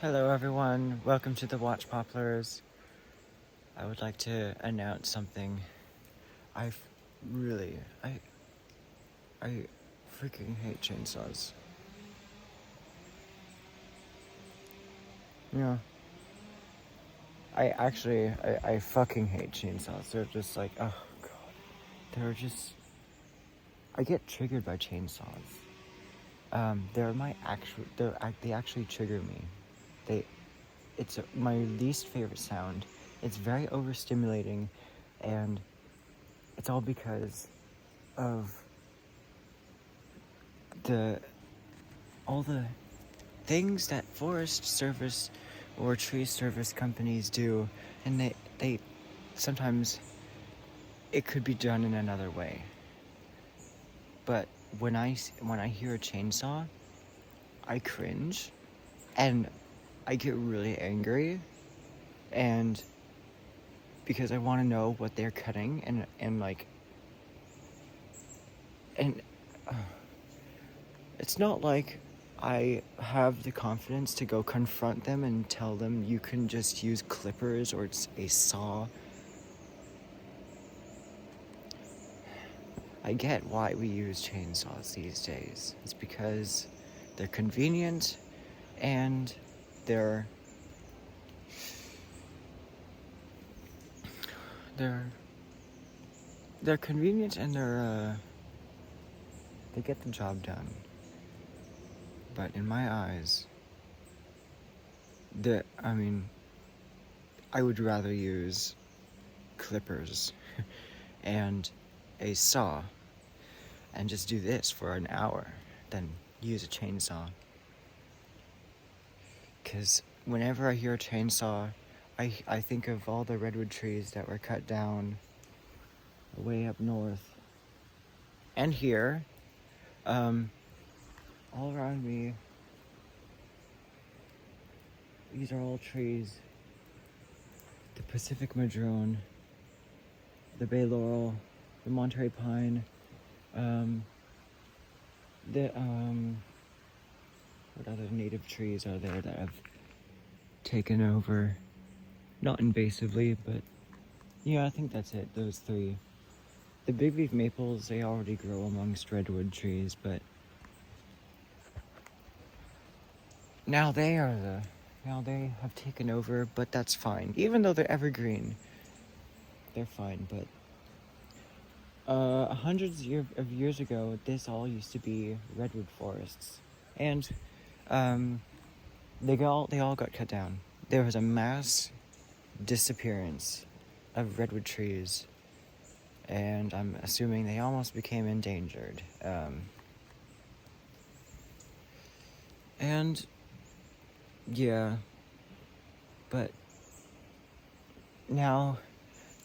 Hello everyone, welcome to the Watch Poplars. I would like to announce something. I really, I freaking hate chainsaws. Yeah. I fucking hate chainsaws. They're just like, oh god. They're just, I get triggered by chainsaws. They actually trigger me. It's my least favorite sound. It's very overstimulating, and it's all because of all the things that Forest Service or tree service companies do, and they sometimes it could be done in another way. But when I hear a chainsaw, I cringe, and I get really angry, and because I want to know what they're cutting, and it's not like I have the confidence to go confront them and tell them you can just use clippers or it's a saw. I get why we use chainsaws these days. It's because they're convenient and they're convenient and they get the job done. But in my eyes, I would rather use clippers and a saw and just do this for an hour than use a chainsaw. Because whenever I hear a chainsaw, I think of all the redwood trees that were cut down way up north. And here, all around me, these are all trees. The Pacific Madrone, the Bay Laurel, the Monterey Pine, what other native trees are there that have taken over? Not invasively, but yeah, I think that's it, those three. The big leaf maples, they already grow amongst redwood trees, but now they have taken over, but that's fine. Even though they're evergreen, they're fine, but hundreds of years ago, this all used to be redwood forests, and they all got cut down. There was a mass disappearance of redwood trees, and I'm assuming they almost became endangered. And yeah, but now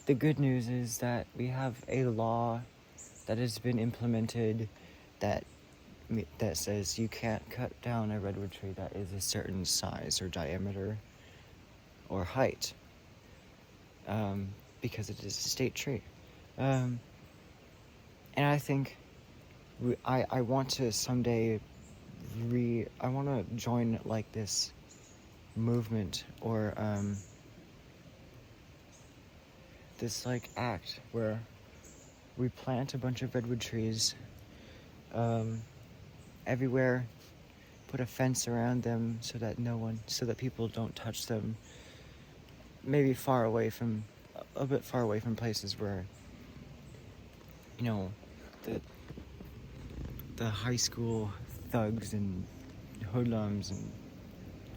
the good news is that we have a law that has been implemented that says you can't cut down a redwood tree that is a certain size or diameter or height, because it is a state tree. And I think I want to someday I want to join like this movement or this like act where we plant a bunch of redwood trees everywhere, put a fence around them so that people don't touch them, maybe a bit far away from places where, you know, the high school thugs and hoodlums and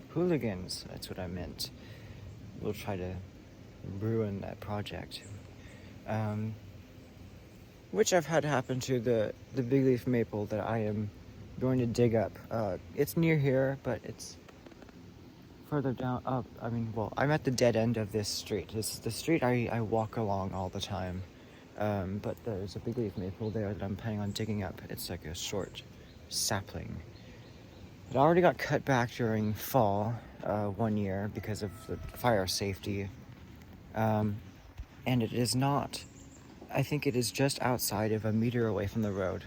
hooligans, that's what I meant, will try to ruin that project. Which I've had happen to the big leaf maple that I am going to dig up. It's near here, but it's further down up. I'm at the dead end of this street. This is the street I walk along all the time. But there's a big leaf maple there that I'm planning on digging up. It's like a short sapling. It already got cut back during fall 1 year because of the fire safety. And it is not, I think it is just outside of a meter away from the road.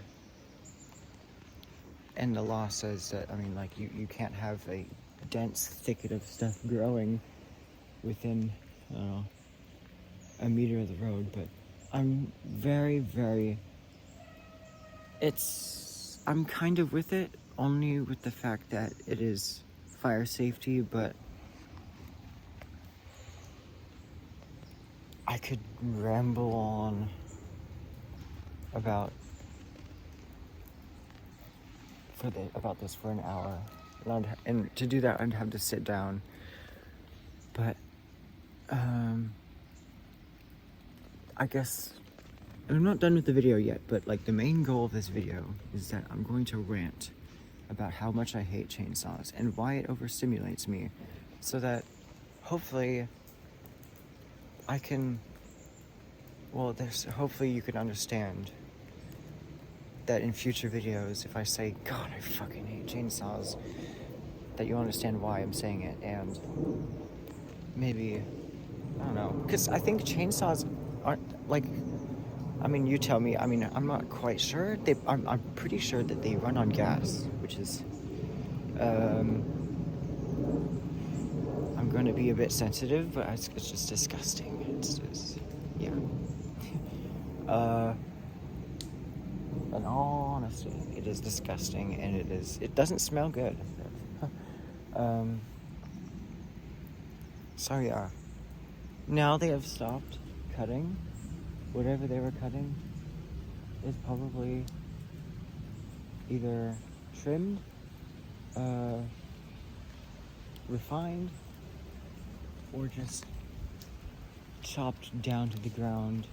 And the law says that, you can't have a dense thicket of stuff growing within, I don't know, a meter of the road, but I'm I'm kind of with it, only with the fact that it is fire safety, but I could ramble on about this for an hour, and to do that I'd have to sit down, but I guess I'm not done with the video yet, but like the main goal of this video is that I'm going to rant about how much I hate chainsaws and why it overstimulates me, so that hopefully hopefully you can understand that in future videos, if I say, God, I fucking hate chainsaws, that you'll understand why I'm saying it, and maybe, I don't know, because I think chainsaws aren't, like, I mean, you tell me, I mean, I'm not quite sure, I'm pretty sure that they run on gas, which is, I'm going to be a bit sensitive, but it's just disgusting, it's just, yeah. In all honesty, it is disgusting, and it doesn't smell good. So yeah, now they have stopped cutting. Whatever they were cutting is probably either trimmed, refined, or just chopped down to the ground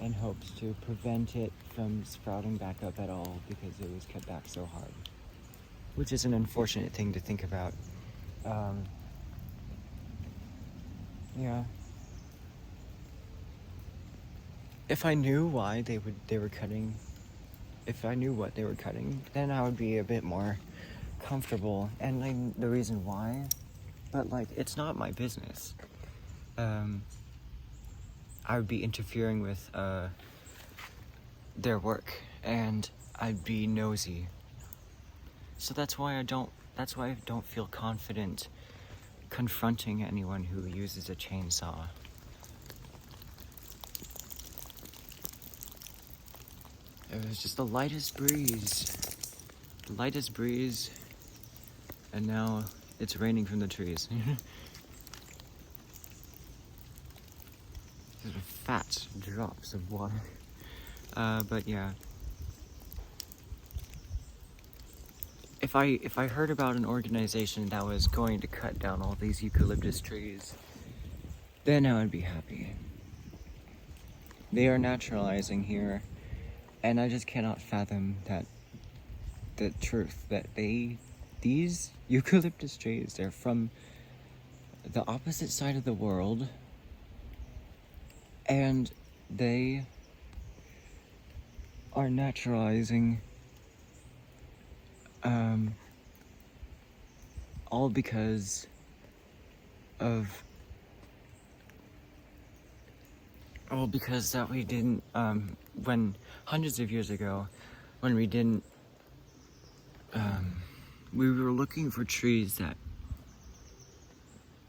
in hopes to prevent it from sprouting back up at all because it was cut back so hard. Which is an unfortunate thing to think about. Yeah. If I knew why they were cutting, if I knew what they were cutting, then I would be a bit more comfortable, and like, the reason why, but like, it's not my business. I would be interfering with their work, and I'd be nosy. So that's why I don't feel confident confronting anyone who uses a chainsaw. It was just the lightest breeze, and now it's raining from the trees. These are fat drops of water. But yeah. If I heard about an organization that was going to cut down all these eucalyptus trees, then I would be happy. They are naturalizing here, and I just cannot fathom the truth that these eucalyptus trees, they're from the opposite side of the world, and they are naturalizing all because that we didn't, when hundreds of years ago, when we didn't, we were looking for trees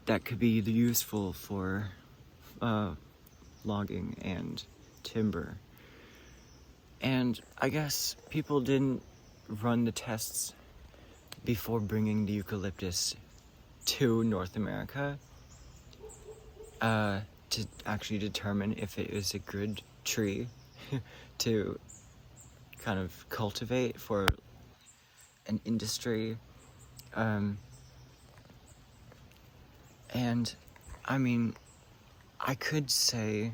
that could be useful for logging and timber. And I guess people didn't run the tests before bringing the eucalyptus to North America to actually determine if it was a good tree to kind of cultivate for an industry. And I mean, you could say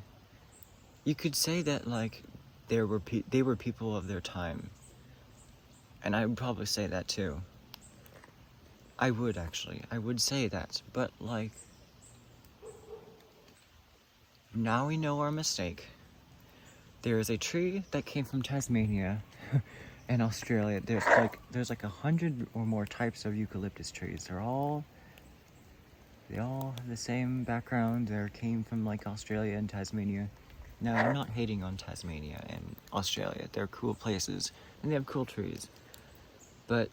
that like they were people of their time, and I would probably say that too. I would say that, but like, now we know our mistake. There is a tree that came from Tasmania in Australia. There's like 100 or more types of eucalyptus trees. They all have the same background. They came from like Australia and Tasmania. Now, I'm not hating on Tasmania and Australia. They're cool places, and they have cool trees. But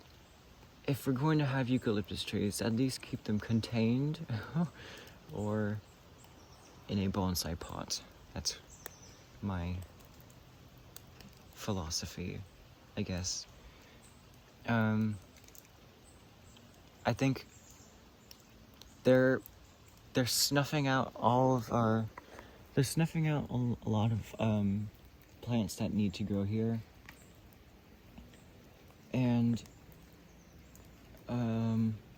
if we're going to have eucalyptus trees, at least keep them contained or in a bonsai pot. That's my philosophy, I guess. I think they're snuffing out they're snuffing out a lot of plants that need to grow here. And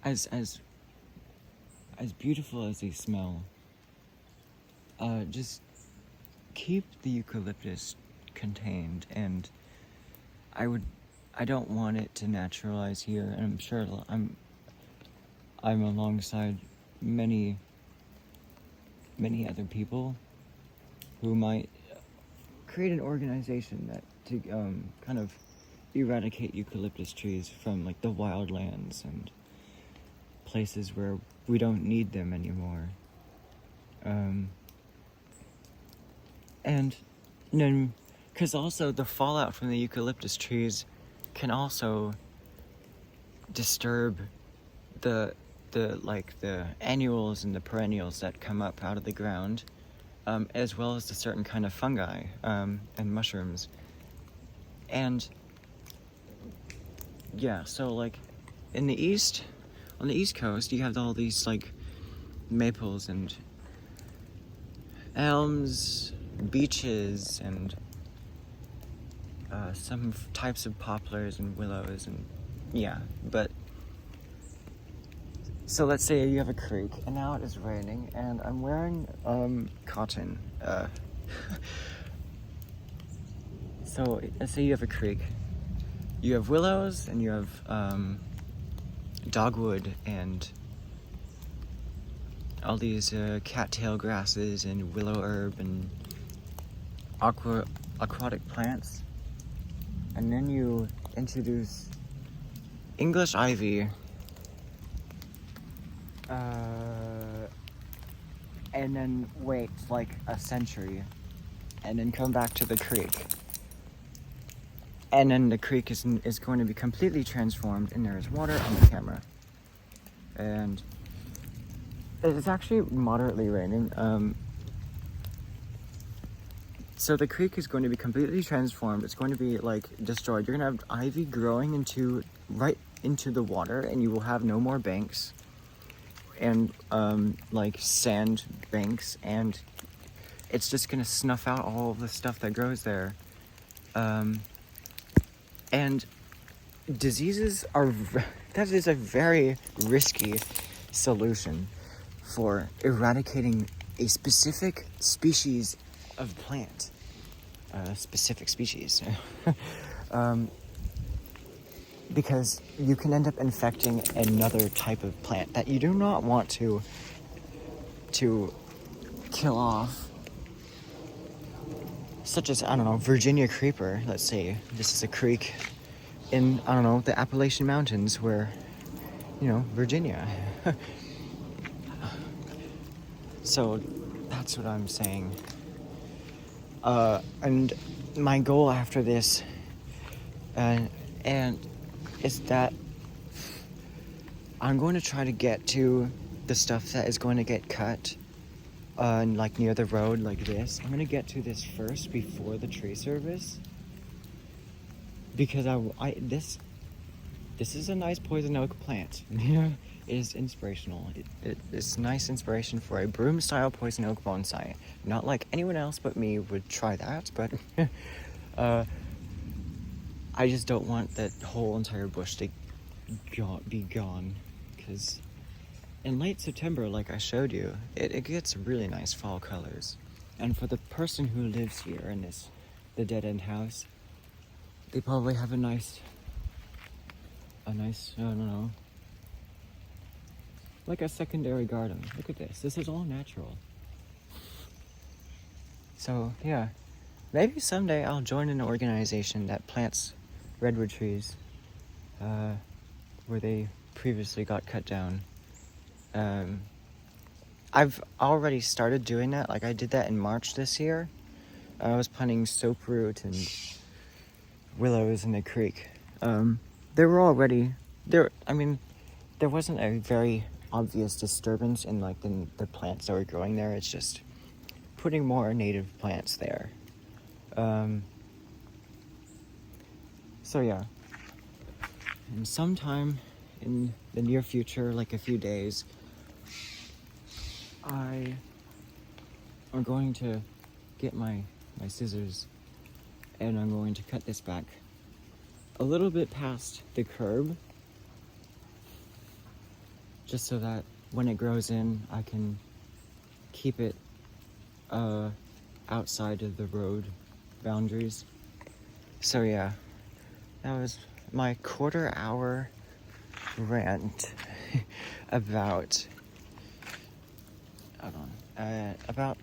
as beautiful as they smell, just keep the eucalyptus contained. And I don't want it to naturalize here, and I'm sure I'm alongside many other people who might create an organization that to kind of eradicate eucalyptus trees from like the wildlands and places where we don't need them anymore. And then, because also the fallout from the eucalyptus trees can also disturb the annuals and the perennials that come up out of the ground, as well as the certain kind of fungi and mushrooms. And yeah, so like on the East Coast, you have all these like maples and elms, beeches, and some types of poplars and willows, and yeah, but so let's say you have a creek, and now it is raining, and I'm wearing cotton. So let's say you have a creek. You have willows, and you have dogwood, and all these cattail grasses, and willow herb, and aquatic plants. And then you introduce English ivy, and then wait like a century, and then come back to the creek. And then the creek is going to be completely transformed, and there is water on the camera. And it's actually moderately raining. So the creek is going to be completely transformed. It's going to be like destroyed. You're going to have ivy growing right into the water, and you will have no more banks and like sand banks, and it's just going to snuff out all of the stuff that grows there. And diseases that is a very risky solution for eradicating a specific species of plant. Because you can end up infecting another type of plant that you do not want to kill off. Such as, I don't know, Virginia creeper. Let's say this is a creek in, I don't know, the Appalachian Mountains where, Virginia. So that's what I'm saying. And my goal after this, and is that I'm going to try to get to the stuff that is going to get cut, like near the road, like this. I'm gonna get to this first before the tree service, because this is a nice poison oak plant. It is inspirational. It is nice inspiration for a broom style poison oak bonsai. Not like anyone else but me would try that, but I just don't want that whole entire bush to be gone, because in late September, like I showed you, it gets really nice fall colors. And for the person who lives here in the dead-end house, they probably have a nice, I don't know, like a secondary garden. Look at this. This is all natural. So, yeah. Maybe someday I'll join an organization that plants redwood trees where they previously got cut down. I've already started doing that. Like, I did that in March this year. I was planting soaproot and willows in the creek. They were all ready I mean, there wasn't a very obvious disturbance in like the plants that were growing there. It's just putting more native plants there. So yeah, and sometime in the near future, like a few days, I am going to get my scissors, and I'm going to cut this back a little bit past the curb, just so that when it grows in, I can keep it outside of the road boundaries. So yeah, that was my quarter-hour rant about, hold on, about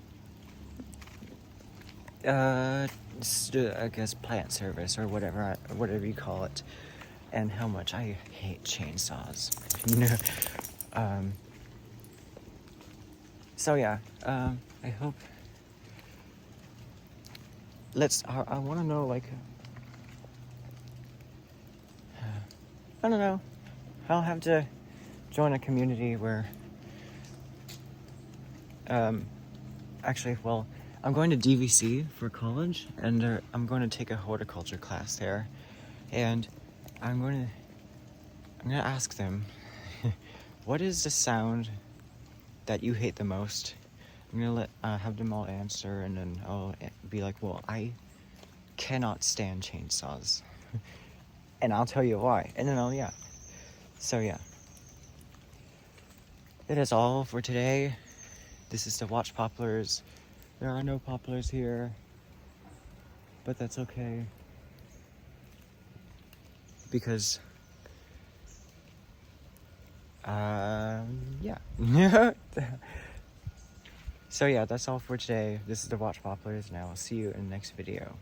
I guess plant service or whatever you call it, and how much I hate chainsaws. So yeah, I hope. I want to know, like, I don't know. I'll have to join a community where, actually, well, I'm going to DVC for college, and I'm going to take a horticulture class there, and I'm gonna ask them, what is the sound that you hate the most? I'm gonna have them all answer, and then I'll be like, well, I cannot stand chainsaws, and I'll tell you why, and then yeah. So yeah, that is all for today. This is to watch poplars. There are no poplars here, but that's okay, because yeah. So yeah, that's all for today. This is to watch poplars, and I will see you in the next video.